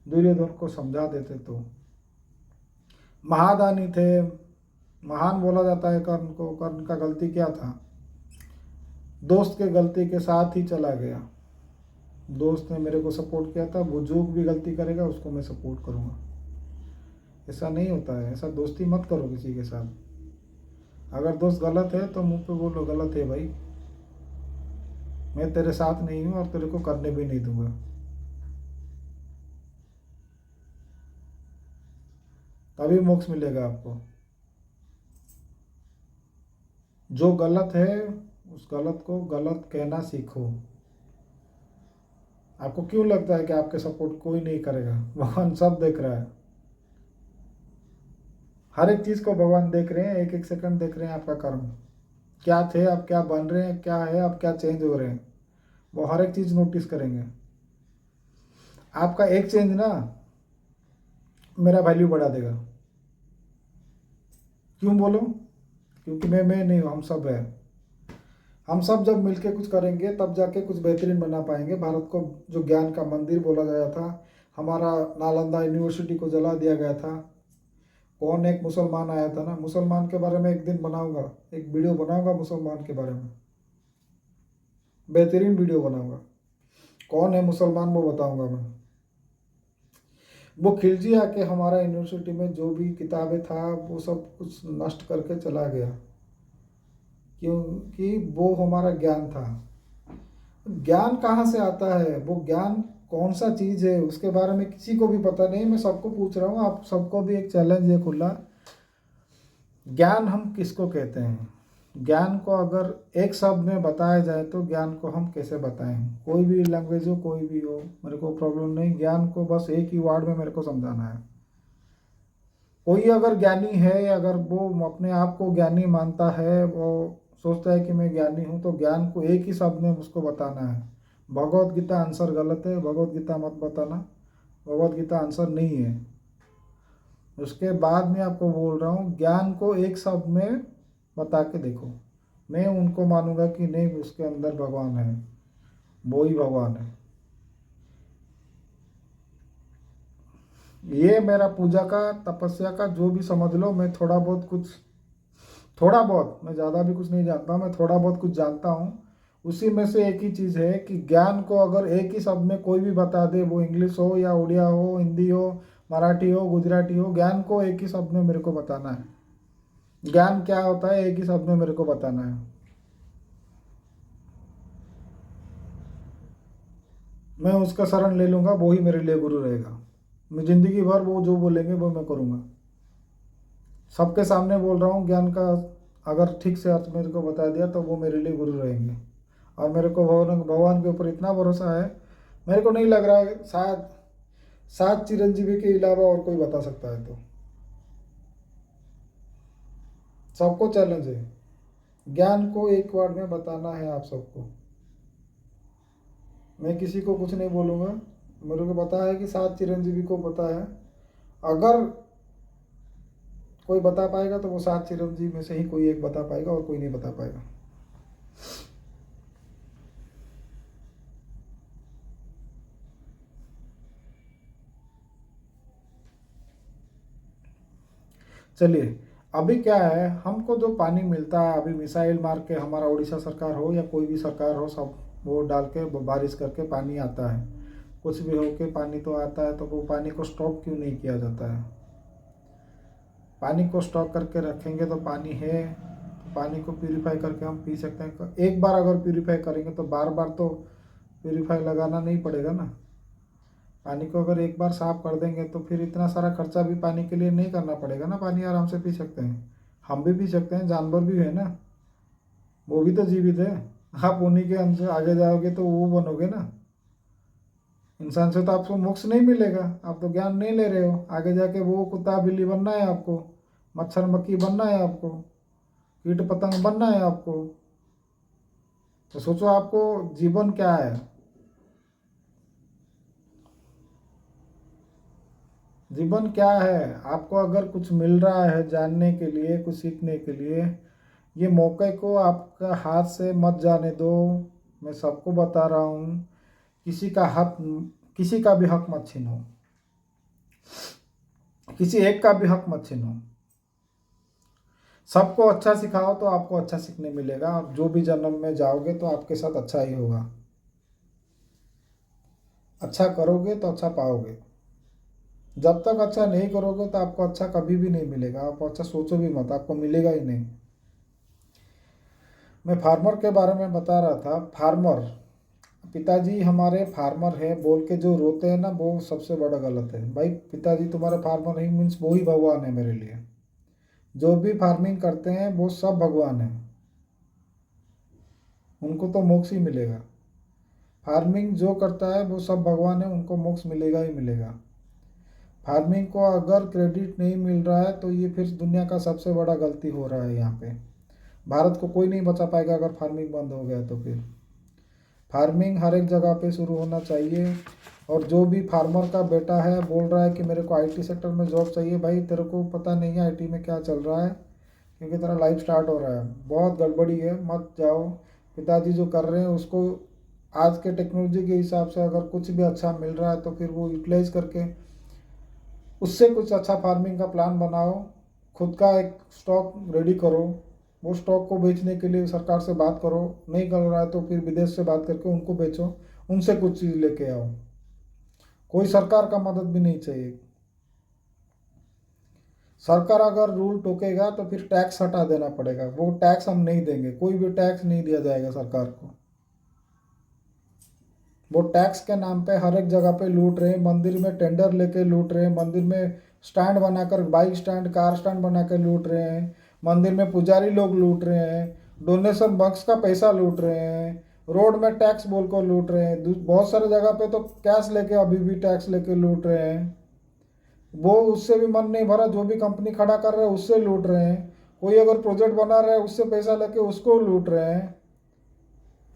दुर्योधन को समझा देते तो। महादानी थे, महान बोला जाता है कर्ण को। कर्ण का गलती क्या था, दोस्त के गलती के साथ ही चला गया। दोस्त ने मेरे को सपोर्ट किया था, वो जो भी गलती करेगा उसको मैं सपोर्ट करूँगा। ऐसा नहीं होता है, ऐसा दोस्ती मत करो किसी के साथ। अगर दोस्त गलत है तो मुंह पे बोलो गलत है भाई, मैं तेरे साथ नहीं हूँ और तेरे को करने भी नहीं दूंगा। तभी मोक्ष मिलेगा आपको। जो गलत है उस गलत को गलत कहना सीखो। आपको क्यों लगता है कि आपके सपोर्ट कोई नहीं करेगा? भगवान सब देख रहा है, हर एक चीज़ को भगवान देख रहे हैं, एक एक सेकंड देख रहे हैं आपका कर्म क्या थे, आप क्या बन रहे हैं, क्या है, आप क्या चेंज हो रहे हैं, वो हर एक चीज़ नोटिस करेंगे। आपका एक चेंज ना मेरा वैल्यू बढ़ा देगा। क्यों बोलो? क्योंकि मैं नहीं हूँ, हम सब है। हम सब जब मिलके कुछ करेंगे तब जाके कुछ बेहतरीन बना पाएंगे। भारत को जो ज्ञान का मंदिर बोला गया था, हमारा नालंदा यूनिवर्सिटी को जला दिया गया था। कौन एक मुसलमान आया था ना, मुसलमान के बारे में एक दिन बनाऊंगा, एक वीडियो बनाऊंगा मुसलमान के बारे में, बेहतरीन वीडियो बनाऊंगा। कौन है मुसलमान वो बताऊंगा मैं। वो खिलजी आके हमारा यूनिवर्सिटी में जो भी किताबें था वो सब कुछ नष्ट करके चला गया, क्योंकि वो हमारा ज्ञान था। ज्ञान कहाँ से आता है, वो ज्ञान कौन सा चीज़ है उसके बारे में किसी को भी पता नहीं। मैं सबको पूछ रहा हूँ, आप सबको भी एक चैलेंज है खुला। ज्ञान हम किसको कहते हैं? ज्ञान को अगर एक शब्द में बताया जाए तो ज्ञान को हम कैसे बताएं? कोई भी लैंग्वेज हो, कोई भी हो, मेरे को प्रॉब्लम नहीं। ज्ञान को बस एक ही वर्ड में मेरे को समझाना है। कोई अगर ज्ञानी है, अगर वो अपने आप को ज्ञानी मानता है, वो सोचता है कि मैं ज्ञानी हूँ, तो ज्ञान को एक ही शब्द में उसको बताना है। भगवत गीता आंसर गलत है, भगवत गीता मत बताना, भगवत गीता आंसर नहीं है। उसके बाद मैं आपको बोल रहा हूँ, ज्ञान को एक शब्द में बता के देखो, मैं उनको मानूंगा कि नहीं उसके अंदर भगवान है, वो ही भगवान है। ये मेरा पूजा का, तपस्या का जो भी समझ लो, मैं थोड़ा बहुत, मैं ज़्यादा भी कुछ नहीं जानता, मैं थोड़ा बहुत कुछ जानता हूँ। उसी में से एक ही चीज़ है कि ज्ञान को अगर एक ही शब्द में कोई भी बता दे, वो इंग्लिश हो या उड़िया हो, हिंदी हो, मराठी हो, गुजराती हो, ज्ञान को एक ही शब्द में मेरे को बताना है। ज्ञान क्या होता है एक ही शब्द में मेरे को बताना है। मैं उसका शरण ले लूँगा, वो ही मेरे लिए गुरु रहेगा। मैं ज़िंदगी भर वो जो बोलेंगे वो मैं करूँगा। सबके सामने बोल रहा हूँ, ज्ञान का अगर ठीक से अर्थ मेरे को बता दिया तो वो मेरे लिए गुरु रहेंगे। और मेरे को भगवान भगवान के ऊपर इतना भरोसा है, मेरे को नहीं लग रहा है शायद 7 चिरंजीवी के अलावा और कोई बता सकता है। तो सबको चैलेंज है, ज्ञान को एक वर्ड में बताना है आप सबको। मैं किसी को कुछ नहीं बोलूँगा, मेरे को पता है कि 7 चिरंजीवी को पता है। अगर कोई बता पाएगा तो वो 7 चिरंजीवी में से ही कोई एक बता पाएगा, और कोई नहीं बता पाएगा। चलिए, अभी क्या है, हमको जो पानी मिलता है, अभी मिसाइल मार के हमारा उड़ीसा सरकार हो या कोई भी सरकार हो, सब वो डाल के बारिश करके पानी आता है। कुछ भी हो के पानी तो आता है, तो वो पानी को स्टॉक क्यों नहीं किया जाता है? पानी को स्टॉक करके रखेंगे तो पानी है, तो पानी को प्यूरीफाई करके हम पी सकते हैं। एक बार अगर प्यूरीफाई करेंगे तो बार बार तो प्यूरीफाई लगाना नहीं पड़ेगा ना। पानी को अगर एक बार साफ कर देंगे तो फिर इतना सारा खर्चा भी पानी के लिए नहीं करना पड़ेगा ना, पानी आराम से पी सकते हैं। हम भी पी सकते हैं, जानवर भी है ना, वो भी तो जीवित है। आप उन्हीं के हमसे आगे जाओगे तो वो बनोगे ना। इंसान से तो आपको मोक्ष नहीं मिलेगा, आप तो ज्ञान नहीं ले रहे हो। आगे जाके वो कुत्ता बिल्ली बनना है आपको, मच्छर मक्खी बनना है आपको, कीट पतंग बनना है आपको। तो सोचो आपको जीवन क्या है। जीवन क्या है? आपको अगर कुछ मिल रहा है जानने के लिए, कुछ सीखने के लिए, ये मौके को आपका हाथ से मत जाने दो। मैं सबको बता रहा हूँ, किसी का हक, किसी का भी हक मत छीनो, किसी एक का भी हक मत छीनो। सबको अच्छा सिखाओ तो आपको अच्छा सीखने मिलेगा, और जो भी जन्म में जाओगे तो आपके साथ अच्छा ही होगा। अच्छा करोगे तो अच्छा पाओगे। जब तक अच्छा नहीं करोगे तो आपको अच्छा कभी भी नहीं मिलेगा। आप अच्छा सोचो भी मत, आपको मिलेगा ही नहीं। मैं फार्मर के बारे में बता रहा था। फार्मर पिताजी हमारे फार्मर है बोल के जो रोते हैं ना, वो सबसे बड़ा गलत है भाई। पिताजी तुम्हारे फार्मर नहीं मीन्स वो ही भगवान है मेरे लिए। जो भी फार्मिंग करते हैं वो सब भगवान है, उनको तो मोक्ष ही मिलेगा। फार्मिंग जो करता है वो सब भगवान है, उनको मोक्ष मिलेगा ही मिलेगा। फार्मिंग को अगर क्रेडिट नहीं मिल रहा है तो ये फिर दुनिया का सबसे बड़ा गलती हो रहा है यहाँ पे। भारत को कोई नहीं बचा पाएगा अगर फार्मिंग बंद हो गया तो। फिर फार्मिंग हर एक जगह पे शुरू होना चाहिए। और जो भी फार्मर का बेटा है बोल रहा है कि मेरे को आईटी सेक्टर में जॉब चाहिए, भाई तेरे को पता नहीं है आईटी में क्या चल रहा है, क्योंकि तेरा लाइफ स्टार्ट हो रहा है, बहुत गड़बड़ी है, मत जाओ। पिताजी जो कर रहे हैं उसको आज के टेक्नोलॉजी के हिसाब से अगर कुछ भी अच्छा मिल रहा है तो फिर वो यूटिलाइज करके उससे कुछ अच्छा फार्मिंग का प्लान बनाओ। खुद का एक स्टॉक रेडी करो, वो स्टॉक को बेचने के लिए सरकार से बात करो, नहीं कर रहा है तो फिर विदेश से बात करके उनको बेचो, उनसे कुछ चीज़ लेके आओ। कोई सरकार का मदद भी नहीं चाहिए। सरकार अगर रूल टोकेगा तो फिर टैक्स हटा देना पड़ेगा, वो टैक्स हम नहीं देंगे, कोई भी टैक्स नहीं दिया जाएगा सरकार को। वो टैक्स के नाम पे हर एक जगह पे लूट रहे हैं, मंदिर में टेंडर लेके लूट रहे हैं, मंदिर में स्टैंड बनाकर बाइक स्टैंड कार स्टैंड बना के लूट रहे हैं, मंदिर में पुजारी लोग लूट रहे हैं, डोनेशन बॉक्स का पैसा लूट रहे हैं, रोड में टैक्स बोल कर लूट रहे हैं, बहुत सारे जगह पे तो कैश लेके अभी भी टैक्स लेके लूट रहे हैं। वो उससे भी मन नहीं भरा, जो भी कंपनी खड़ा कर रहे हैं उससे लूट रहे हैं, कोई अगर प्रोजेक्ट बना रहा है उससे पैसा लेके उसको लूट रहे हैं।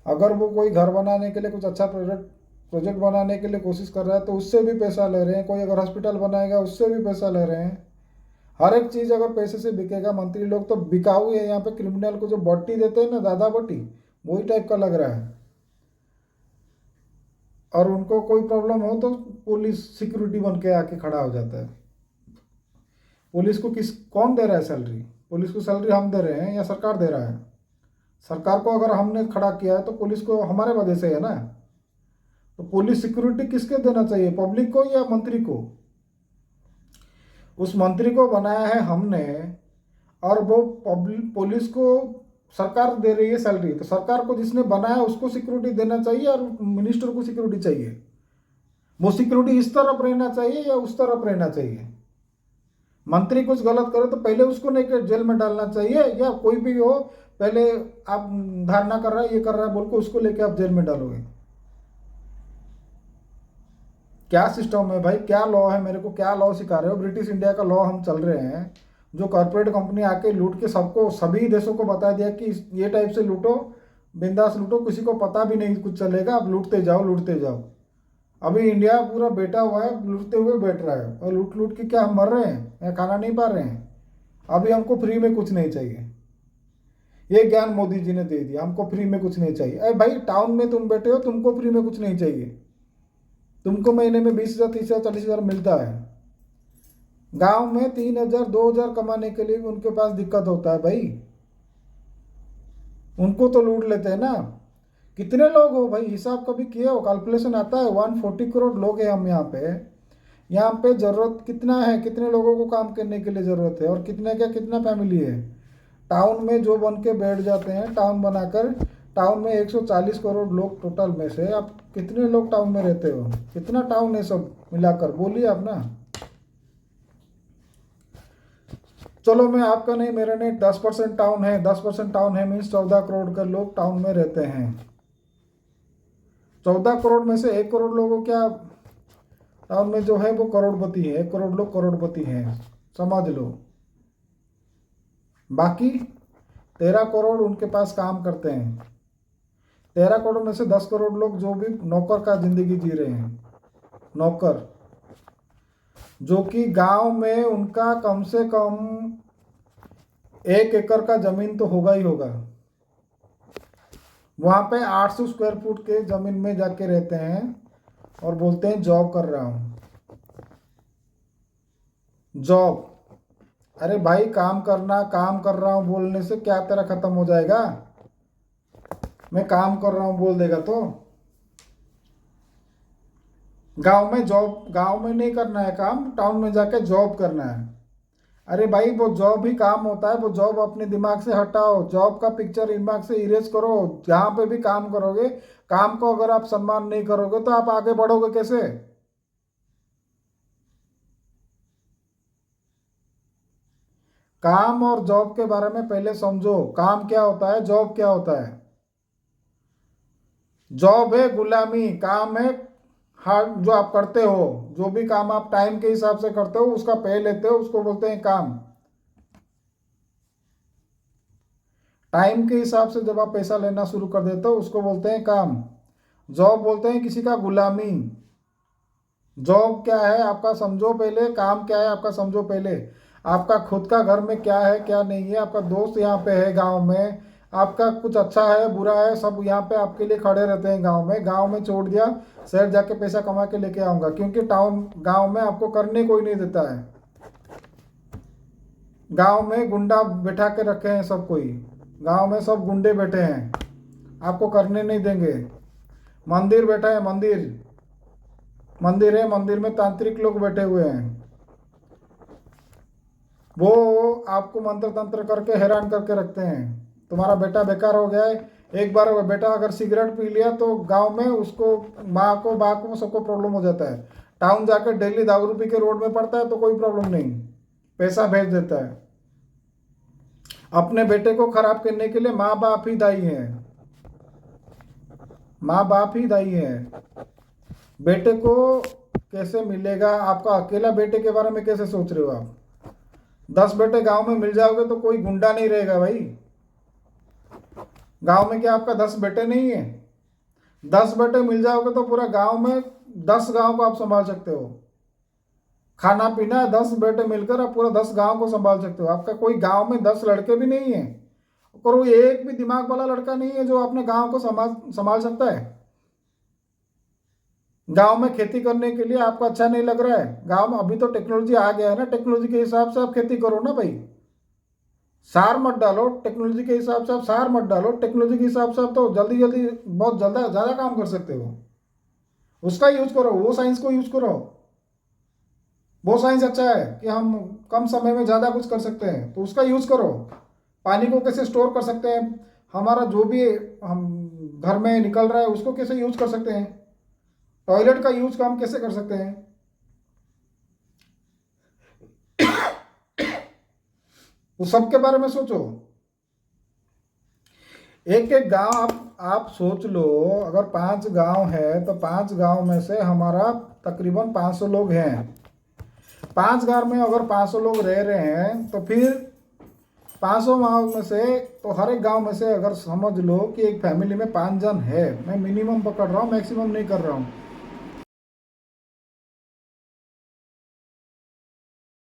अगर वो कोई घर बनाने के लिए कुछ अच्छा प्रोजेक्ट बनाने के लिए कोशिश कर रहा है तो उससे भी पैसा ले रहे हैं, कोई अगर हॉस्पिटल बनाएगा उससे भी पैसा ले रहे हैं। हर एक चीज़ अगर पैसे से बिकेगा, मंत्री लोग तो बिकाऊ है यहाँ पे। क्रिमिनल को जो बट्टी देते हैं ना, दादा बट्टी, वही टाइप का लग रहा है। और उनको कोई प्रॉब्लम हो तो पुलिस सिक्योरिटी बन के आके खड़ा हो जाता है। पुलिस को कौन दे रहा है सैलरी? पुलिस को सैलरी हम दे रहे हैं या सरकार दे रहा है? सरकार को अगर हमने खड़ा किया है तो पुलिस को हमारे वजह से है ना। तो पुलिस सिक्योरिटी किसके देना चाहिए, पब्लिक को या मंत्री को? उस मंत्री को बनाया है हमने, और वो पब्लिक पुलिस को सरकार दे रही है सैलरी, तो सरकार को जिसने बनाया उसको सिक्योरिटी देना चाहिए और मिनिस्टर को सिक्योरिटी चाहिए। वो सिक्योरिटी इस तरफ रहना चाहिए या उस तरफ रहना चाहिए? मंत्री कुछ गलत करे तो पहले उसको नहीं जेल में डालना चाहिए, या कोई भी हो पहले आप धारणा कर रहा है ये कर रहा है बोल के उसको लेके आप जेल में डालोगे? क्या सिस्टम है भाई, क्या लॉ है? मेरे को क्या लॉ सिखा रहे हो? ब्रिटिश इंडिया का लॉ हम चल रहे हैं, जो कॉर्पोरेट कंपनी आके लूट के सबको सभी देशों को बता दिया कि ये टाइप से लूटो, बिंदास लूटो, किसी को पता भी नहीं कुछ चलेगा, अब लूटते जाओ लूटते जाओ। अभी इंडिया पूरा बैठा हुआ है, लूटते हुए बैठ रहा है, और लूट लूट के क्या हम मर रहे हैं या खाना नहीं पा रहे हैं? अभी हमको फ्री में कुछ नहीं चाहिए, ये ज्ञान मोदी जी ने दे दिया, हमको फ्री में कुछ नहीं चाहिए। अरे भाई टाउन में तुम बैठे हो, तुमको फ्री में कुछ नहीं चाहिए, तुमको महीने में 20,000 30,000 40,000 मिलता है। गांव में 3,000 2,000 कमाने के लिए भी उनके पास दिक्कत होता है भाई, उनको तो लूट लेते हैं ना। कितने लोग हो भाई, हिसाब कभी किए हो? कैलकुलेशन आता है, 140 करोड़ लोग हैं हम यहाँ पे। यहाँ पे ज़रूरत कितना है, कितने लोगों को काम करने के लिए ज़रूरत है, और कितने क्या कितना फैमिली है? टाउन में जो बन के बैठ जाते हैं, टाउन बनाकर, टाउन में 140 करोड़ लोग टोटल में से आप कितने लोग टाउन में रहते हो? कितना टाउन है सब मिलाकर, बोलिए आप ना। चलो मैं आपका नहीं, मेरा नहीं, 10% टाउन है, 10% टाउन है मीन्स 14 करोड़ के लोग टाउन में रहते हैं। 14 करोड़ में से 1 करोड़ लोगों क्या टाउन में जो है वो करोड़पति है, 1 करोड़ लोग करोड़पति हैं समझ लो। बाकी 13 करोड़ उनके पास काम करते हैं। 13 करोड़ में से 10 करोड़ लोग जो भी नौकर का जिंदगी जी रहे हैं, नौकर, जो कि गांव में उनका कम से कम 1 एकड़ का जमीन तो होगा ही होगा। वहां पे 800 स्क्वायर फुट के जमीन में जाके रहते हैं और बोलते हैं जॉब कर रहा हूं। जॉब, अरे भाई काम करना, काम कर रहा हूं बोलने से क्या तेरा खत्म हो जाएगा? मैं काम कर रहा हूं बोल देगा तो? गांव में जॉब, गांव में नहीं करना है काम, टाउन में जाके जॉब करना है। अरे भाई वो जॉब ही काम होता है, वो जॉब अपने दिमाग से हटाओ, जॉब का पिक्चर दिमाग से इरेज करो। जहाँ पे भी काम करोगे, काम को अगर आप सम्मान नहीं करोगे तो आप आगे बढ़ोगे कैसे? काम और जॉब के बारे में पहले समझो। काम क्या होता है, जॉब क्या होता है? जॉब है गुलामी, काम है हार्ड जो आप करते हो। जो भी काम आप टाइम के हिसाब से करते हो उसका पे लेते हो, उसको बोलते हैं काम। टाइम के हिसाब से जब आप पैसा लेना शुरू कर देते हो उसको बोलते हैं काम। जॉब बोलते हैं किसी का गुलामी। जॉब क्या है आपका समझो पहले, काम क्या है आपका समझो पहले। आपका खुद का घर में क्या है क्या नहीं है, आपका दोस्त यहाँ पे है गांव में, आपका कुछ अच्छा है बुरा है सब यहाँ पे आपके लिए खड़े रहते हैं गांव में। गांव में छोड़ दिया, शहर जाके पैसा कमा के लेके आऊंगा, क्योंकि टाउन गांव में आपको करने कोई नहीं देता है। गांव में गुंडा बैठा के रखे हैं सब कोई, गांव में सब गुंडे बैठे हैं, आपको करने नहीं देंगे। मंदिर बैठा है, मंदिर मंदिर है, मंदिर में तांत्रिक लोग बैठे हुए हैं, वो आपको मंत्र तंत्र करके हैरान करके रखते हैं। तुम्हारा बेटा बेकार हो गया है, एक बार वो बेटा अगर सिगरेट पी लिया तो गांव में उसको माँ को बाप को सबको प्रॉब्लम हो जाता है। टाउन जाकर डेली दारू पी के रोड में पड़ता है तो कोई प्रॉब्लम नहीं, पैसा भेज देता है। अपने बेटे को खराब करने के लिए माँ बाप ही दायी है, माँ बाप ही दायी है। बेटे को कैसे मिलेगा? आपका अकेला बेटे के बारे में कैसे सोच रहे हो आप? 10 बेटे गांव में मिल जाओगे तो कोई गुंडा नहीं रहेगा भाई। गांव में क्या आपका 10 बेटे नहीं है? 10 बेटे मिल जाओगे तो पूरा गांव में 10 गांव को आप संभाल सकते हो। खाना पीना 10 बेटे मिलकर आप पूरा 10 गांव को संभाल सकते हो। आपका कोई गांव में 10 लड़के भी नहीं है, और वो एक भी दिमाग वाला लड़का नहीं है जो अपने गांव को संभाल संभाल सकता है। गांव में खेती करने के लिए आपको अच्छा नहीं लग रहा है? गांव में अभी तो टेक्नोलॉजी आ गया है ना, टेक्नोलॉजी के हिसाब से आप खेती करो ना भाई। सार मत डालो, टेक्नोलॉजी के हिसाब से आप सार मत डालो, टेक्नोलॉजी के हिसाब से आप तो जल्दी जल्दी बहुत ज़्यादा ज़्यादा काम कर सकते हो। उसका यूज करो, वो साइंस को यूज करो। वो साइंस अच्छा है कि हम कम समय में ज़्यादा कुछ कर सकते हैं, तो उसका यूज करो। पानी को कैसे स्टोर कर सकते हैं, हमारा जो भी हम घर में निकल रहा है उसको कैसे यूज कर सकते हैं, टॉयलेट का यूज हम कैसे कर सकते हैं, उस सब के बारे में सोचो। एक एक गांव आप सोच लो, अगर 5 गांव है तो 5 गांव में से हमारा तकरीबन 500 लोग हैं। 5 गांव में अगर 500 लोग रह रहे हैं तो फिर 500 गांव में से, तो हर एक गांव में से अगर समझ लो कि एक फैमिली में 5 जन है, मैं मिनिमम पकड़ रहा हूँ मैक्सिमम नहीं कर रहा हूँ,